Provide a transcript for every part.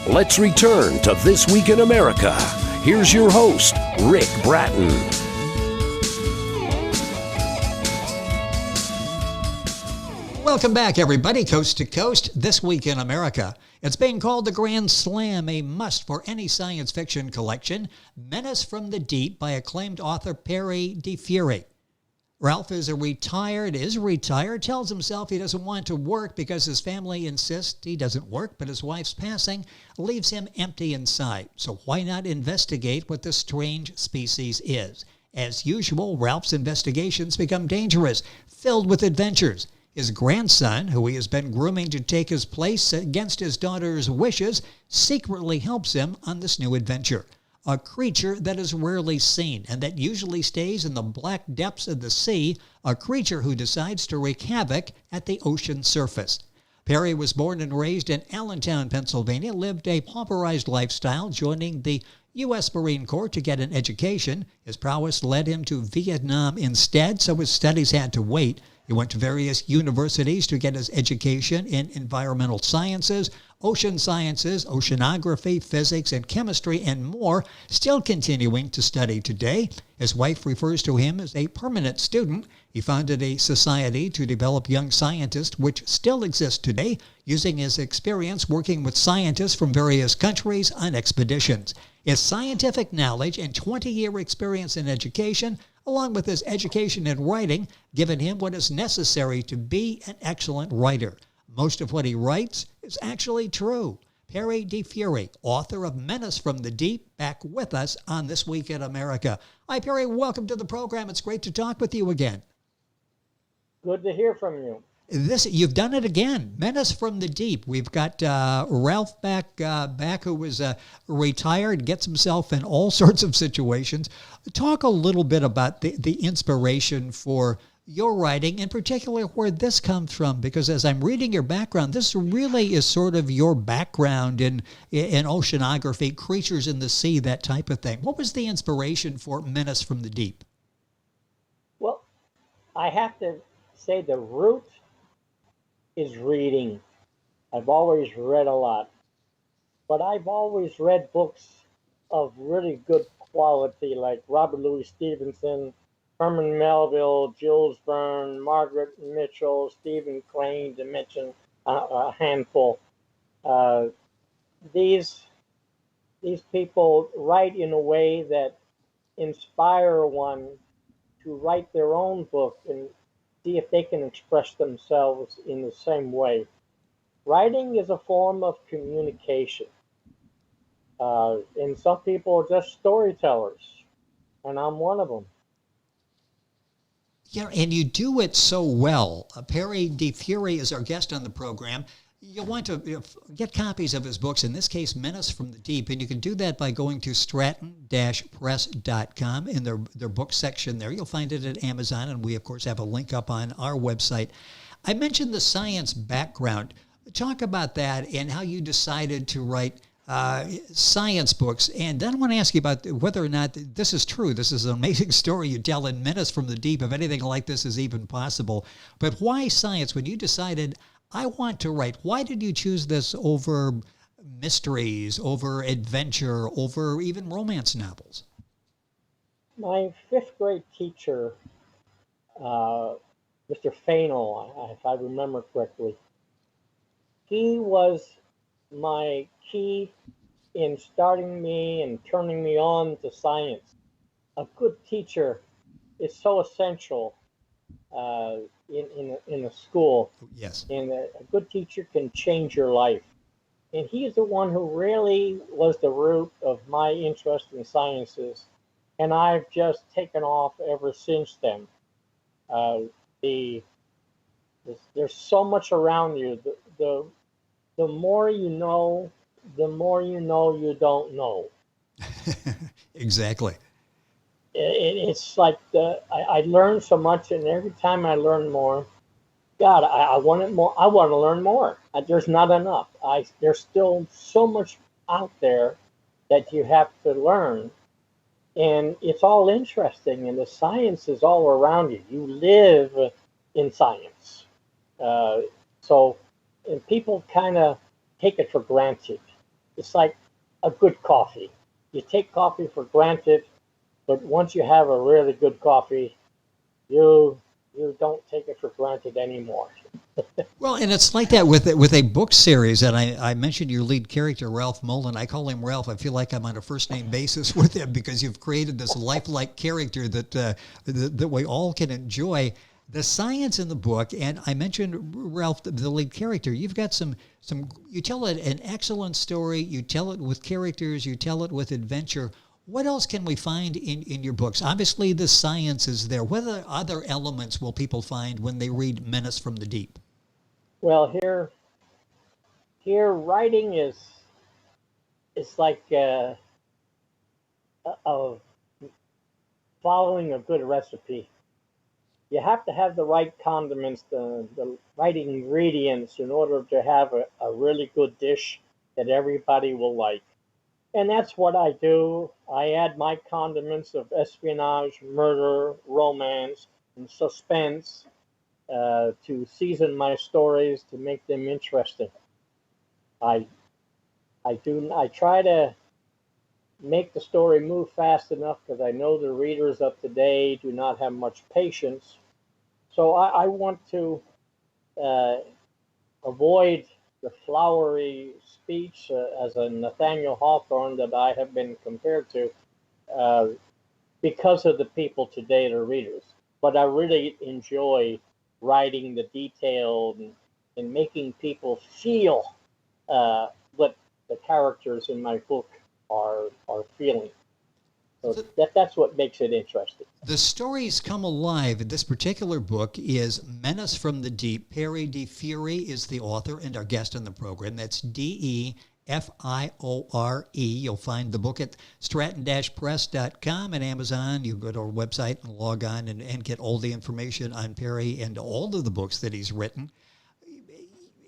Let's return to This Week in America. Here's your host, Rick Bratton. Welcome back, everybody, coast to coast, This Week in America. It's being called the Grand Slam, a must for any science fiction collection, Menace from the Deep by acclaimed author Perry DeFiore. Ralph is retired, tells himself he doesn't want to work because his family insists he doesn't work, but his wife's passing leaves him empty inside. So why not investigate what this strange species is? As usual, Ralph's investigations become dangerous, filled with adventures. His grandson, who he has been grooming to take his place against his daughter's wishes, secretly helps him on this new adventure. A creature that is rarely seen and that usually stays in the black depths of the sea, a creature who decides to wreak havoc at the ocean surface. Perry was born and raised in Allentown, Pennsylvania, lived a pauperized lifestyle, joining the U.S. Marine Corps to get an education. His prowess led him to Vietnam instead, so his studies had to wait. He went to various universities to get his education in environmental sciences, ocean sciences, oceanography, physics, and chemistry, and more, still continuing to study today. His wife refers to him as a permanent student. He founded a society to develop young scientists, which still exists today, using his experience working with scientists from various countries on expeditions. His scientific knowledge and 20-year experience in education, along with his education in writing, given him what is necessary to be an excellent writer. Most of what he writes is actually true. Perry DeFiore, author of Menace from the Deep, back with us on This Week in America. Hi, Perry. Welcome to the program. It's great to talk with you again. Good to hear from you. You've done it again. Menace from the Deep. We've got Ralph back who was retired, gets himself in all sorts of situations. Talk a little bit about the inspiration for your writing, in particular where this comes from, because as I'm reading your background, this really is sort of your background in oceanography, creatures in the sea, that type of thing. What was the inspiration for Menace from the Deep? Well, I have to say the root is reading. I've always read a lot, but I've always read books of really good quality, like Robert Louis Stevenson, Herman Melville, Jules Verne, Margaret Mitchell, Stephen Crane, to mention a handful. These people write in a way that inspire one to write their own book and see if they can express themselves in the same way. Writing is a form of communication. And some people are just storytellers, and I'm one of them. Yeah, and you do it so well. Perry DeFiore is our guest on the program. You'll want to get copies of his books, in this case, Menace from the Deep, and you can do that by going to stratton-press.com in their book section there. You'll find it at Amazon, and we, of course, have a link up on our website. I mentioned the science background. Talk about that and how you decided to write science books. And then I want to ask you about whether or not this is true. This is an amazing story you tell in Menace from the Deep, if anything like this is even possible. But why science? When you decided, I want to write, why did you choose this over mysteries, over adventure, over even romance novels? My fifth grade teacher, Mr. Fainall, if I remember correctly, he was my key in starting me and turning me on to science. A good teacher is so essential in a school. Yes. And a good teacher can change your life. And he is the one who really was the root of my interest in sciences. And I've just taken off ever since then. There's so much around you. The more you know, the more you know you don't know. Exactly. It's like I learned so much, and every time I learn more, God, I want it more. I want to learn more. There's not enough. There's still so much out there that you have to learn, and it's all interesting. And the science is all around you. You live in science, and people kind of take it for granted. it's like a good coffee. You take coffee for granted, but once you have a really good coffee, you you don't take it for granted anymore. Well, and it's like that with a book series. And I mentioned your lead character, Ralph Mullen. I call him Ralph. I feel like I'm on a first name basis with him because you've created this lifelike character that we all can enjoy. The science in the book, and I mentioned Ralph, the lead character. You've got some. You tell it an excellent story. You tell it with characters. You tell it with adventure. What else can we find in your books? Obviously, the science is there. What other elements will people find when they read Menace from the Deep? Well, here writing is it's like a following a good recipe. You have to have the right condiments, the right ingredients in order to have a really good dish that everybody will like. And that's what I do. I add my condiments of espionage, murder, romance, and suspense to season my stories to make them interesting. I I try to make the story move fast enough because I know the readers of today do not have much patience. So I want to uh, avoid the flowery speech as a Nathaniel Hawthorne that I have been compared to uh, because of the people today, the readers. But I really enjoy writing the detail and making people feel what the characters in my book are feeling. So that's what makes it interesting. The stories come alive. This particular book is Menace from the Deep. Perry DeFiore is the author and our guest on the program. That's DeFiore. You'll find the book at stratton-press.com and Amazon. You go to our website and log on and get all the information on Perry and all of the books that he's written.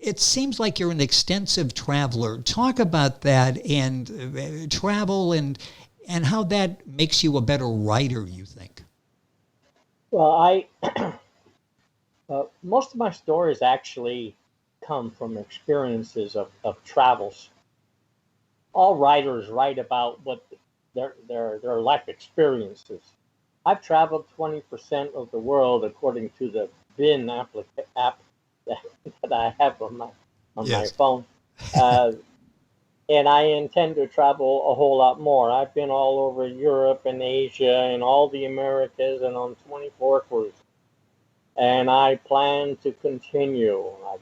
It seems like you're an extensive traveler. Talk about that and travel and how that makes you a better writer, you think. Well, most of my stories actually come from experiences of travels. All writers write about what their life experiences. I've traveled 20% of the world according to the bin app that, that I have on my Yes. phone. Uh, and I intend to travel a whole lot more. I've been all over Europe and Asia and all the Americas and on 24 cruises. And I plan to continue. I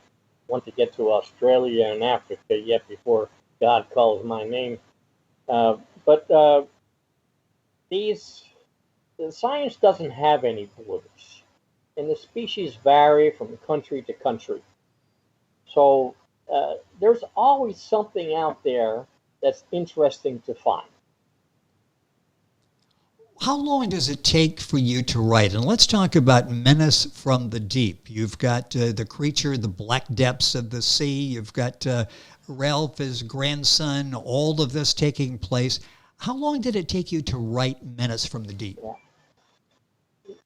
want to get to Australia and Africa yet before God calls my name. But these the science doesn't have any borders, and the species vary from country to country. So there's always something out there that's interesting to find. How long does it take for you to write? And let's talk about Menace from the Deep. You've got the creature, the black depths of the sea. You've got Ralph, his grandson, all of this taking place. How long did it take you to write Menace from the Deep? Yeah.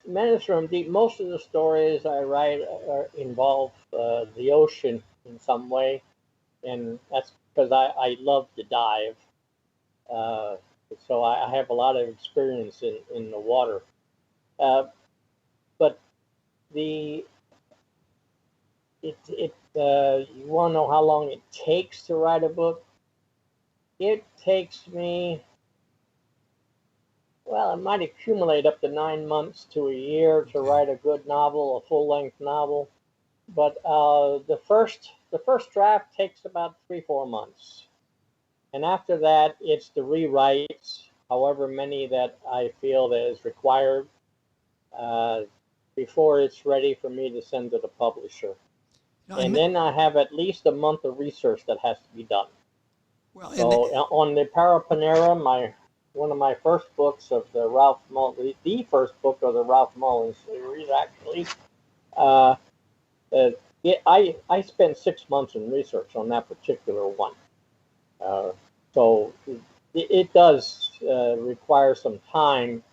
Menace from Deep. Most of the stories I write involve the ocean in some way, and that's because I love to dive. Uh, so I have a lot of experience in the water. Uh, but the it you want to know how long it takes to write a book? It takes me, well, it might accumulate up to 9 months to a year to Okay. write a good novel, a full length novel. But the first draft takes about 3 4 months, and after that it's the rewrites, however many that I feel that is required uh, before it's ready for me to send to the publisher. No, And then I have at least a month of research that has to be done. well, So on the Parapanera, my one of my first books of the Ralph Mullen, the first book of the Ralph Mullen series, actually, uh, I spent 6 months in research on that particular one. Uh, so it does require some time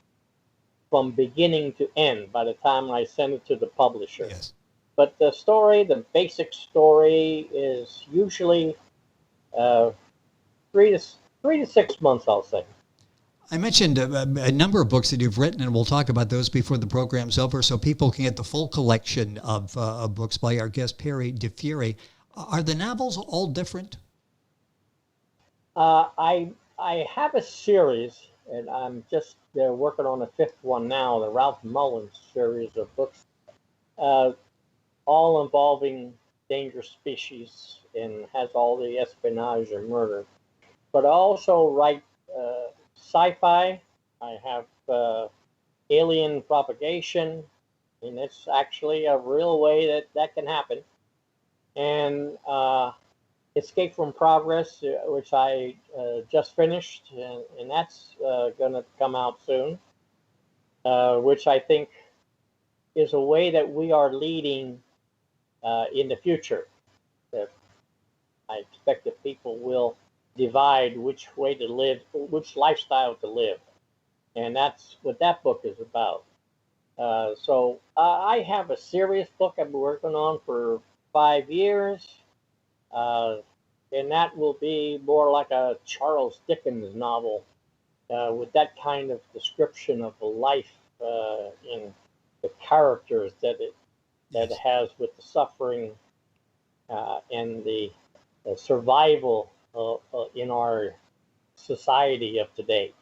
from beginning to end by the time I send it to the publisher. yes. But the story, the basic story, is usually uh, three to 6 months, I'll say. I mentioned a number of books that you've written, and we'll talk about those before the program's over so people can get the full collection of books by our guest, Perry DeFiore. Are the novels all different? I have a series, and I'm just working on the fifth one now, the Ralph Mullins series of books, all involving dangerous species and has all the espionage and murder. But I also write sci-fi. I have alien propagation, and it's actually a real way that can happen. And Escape from Progress, which I just finished, and that's going to come out soon, which I think is a way that we are leading in the future. That I expect that people will divide which way to live, which lifestyle to live. And that's what that book is about. So I have a serious book I've been working on for 5 years. And that will be more like a Charles Dickens novel with that kind of description of the life in the characters that it has with the suffering and the survival in our society of today.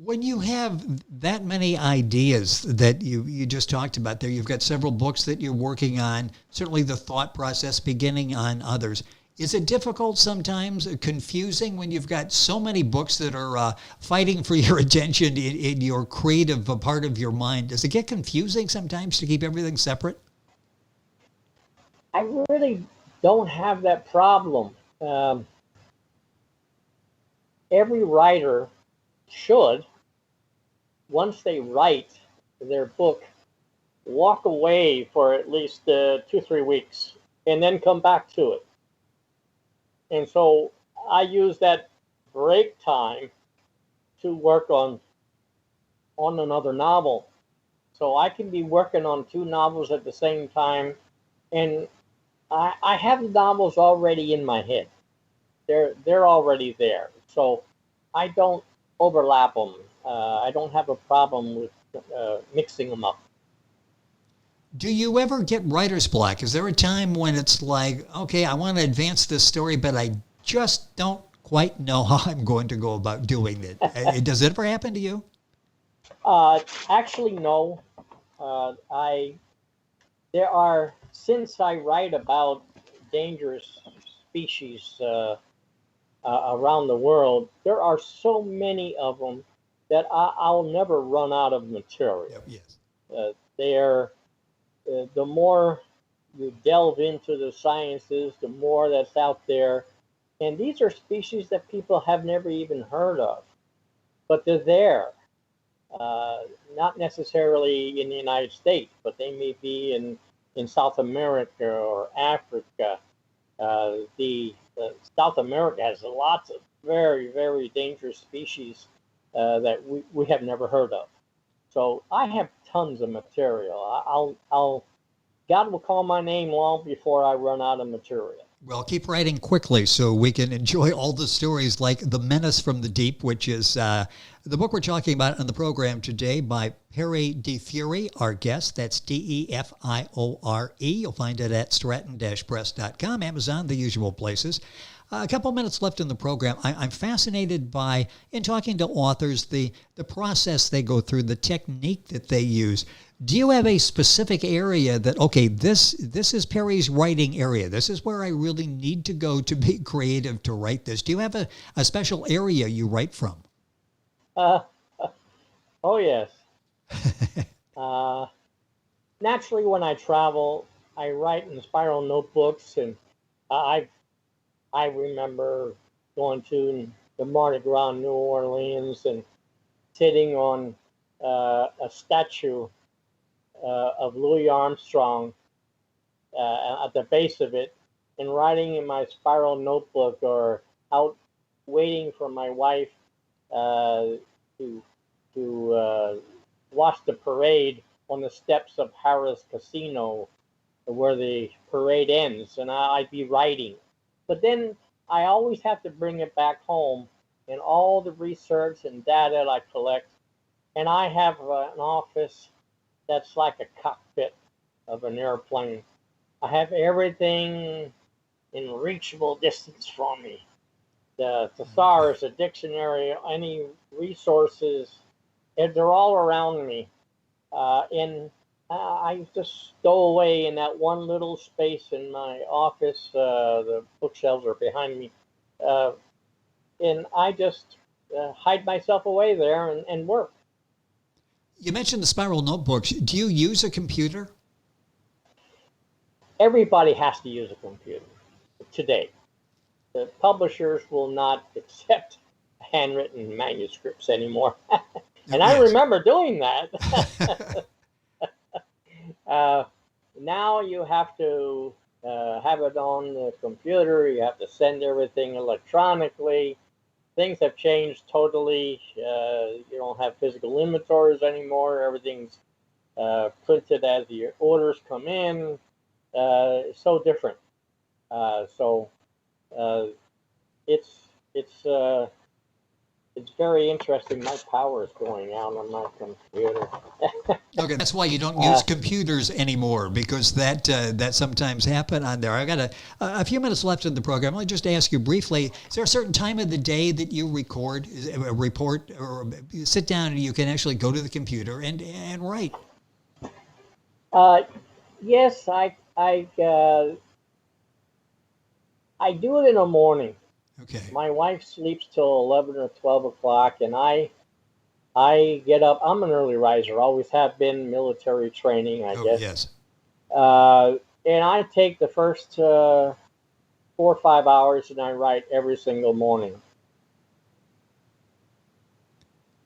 When you have that many ideas that you just talked about there, you've got several books that you're working on, certainly the thought process beginning on others. Is it difficult sometimes, confusing when you've got so many books that are fighting for your attention in your creative part of your mind? Does it get confusing sometimes to keep everything separate? I really don't have that problem. Every writer should, once they write their book, walk away for at least 2-3 weeks and then come back to it. And so I use that break time to work on another novel. So I can be working on 2 novels at the same time, and I have the novels already in my head. They're already there. So I don't overlap them. I don't have a problem with mixing them up. Do you ever get writer's block? Is there a time when it's like, okay, I want to advance this story, but I just don't quite know how I'm going to go about doing it? Does it ever happen to you? Actually, no. Since I write about dangerous species around the world, there are so many of them that I'll never run out of material. Yep, yes. The more you delve into the sciences, the more that's out there. And these are species that people have never even heard of, but they're there. Not necessarily in the United States, but they may be in South America or Africa. South America has lots of very, very dangerous species that we have never heard of. So I have tons of material. God will call my name long before I run out of material. Well, keep writing quickly so we can enjoy all the stories like The Menace from the Deep, which is the book we're talking about on the program today by Perry DeFiore, our guest. That's DeFiore. You'll find it at stratton-press.com, Amazon, the usual places. A couple minutes left in the program. I'm fascinated by, in talking to authors, the process they go through, the technique that they use. Do you have a specific area that, okay, this is Perry's writing area. This is where I really need to go to be creative to write this. Do you have a special area you write from? Oh, yes. Naturally, when I travel, I write in spiral notebooks, and I remember going to the Mardi Gras in New Orleans and sitting on a statue of Louis Armstrong at the base of it and writing in my spiral notebook, or out waiting for my wife to watch the parade on the steps of Harrah's Casino where the parade ends, and I'd be writing. But then I always have to bring it back home and all the research and data I collect. And I have an office that's like a cockpit of an airplane. I have everything in reachable distance from me. The thesaurus, the dictionary, any resources, and they're all around me. And I just stow away in that one little space in my office. The bookshelves are behind me. And I just hide myself away there and work. You mentioned the spiral notebooks. Do you use a computer? Everybody has to use a computer today. The publishers will not accept handwritten manuscripts anymore. And I remember doing that. Now you have to have it on the computer. You have to send everything electronically. Things have changed totally. You don't have physical inventories anymore. Everything's printed as the orders come in. It's so different. So it's very interesting. My power is going out on my computer. Okay, that's why you don't use computers anymore, because that sometimes happen on there. I've got a few minutes left in the program. I'll just ask you briefly, is there a certain time of the day that you record a report, or you sit down and you can actually go to the computer and write? Yes, I do it in the morning. Okay. My wife sleeps till 11 or 12 o'clock, and I get up. I'm an early riser, always have been, military training, I guess. Yes. And I take the first 4 or 5 hours, and I write every single morning.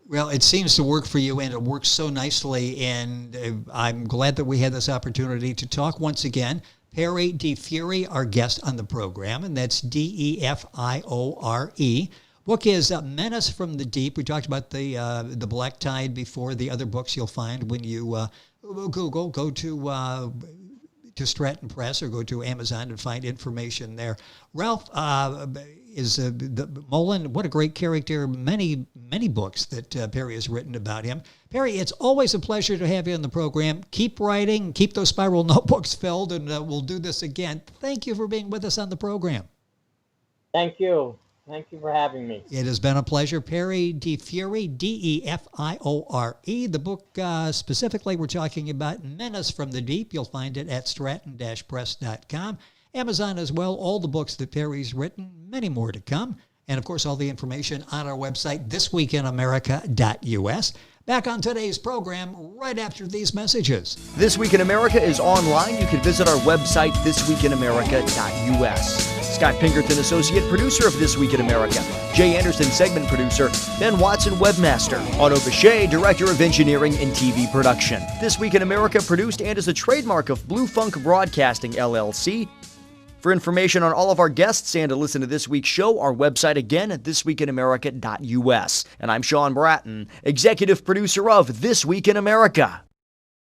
Well, it seems to work for you, and it works so nicely, and I'm glad that we had this opportunity to talk once again. Perry DeFiore, our guest on the program, and that's DeFiore. Book is Menace from the Deep. We talked about the Black Tide before. The other books you'll find when you go to Stratton Press or go to Amazon and find information there. Ralph is Mullen. What a great character. Many books that Perry has written about him. Perry, it's always a pleasure to have you on the program. Keep writing, keep those spiral notebooks filled, and we'll do this again. Thank you for being with us on the program. Thank you. Thank you for having me. It has been a pleasure. Perry DeFiore, DeFiore. The book specifically we're talking about, Menace from the Deep. You'll find it at stratton-press.com. Amazon as well, all the books that Perry's written, many more to come. And, of course, all the information on our website, thisweekinamerica.us. Back on today's program right after these messages. This Week in America is online. You can visit our website, thisweekinamerica.us. Scott Pinkerton, associate producer of This Week in America. Jay Anderson, segment producer. Ben Watson, webmaster. Otto Bechet, director of engineering and TV production. This Week in America produced and is a trademark of Blue Funk Broadcasting, LLC. For information on all of our guests and to listen to this week's show, our website again at thisweekinamerica.us. And I'm Sean Bratton, executive producer of This Week in America.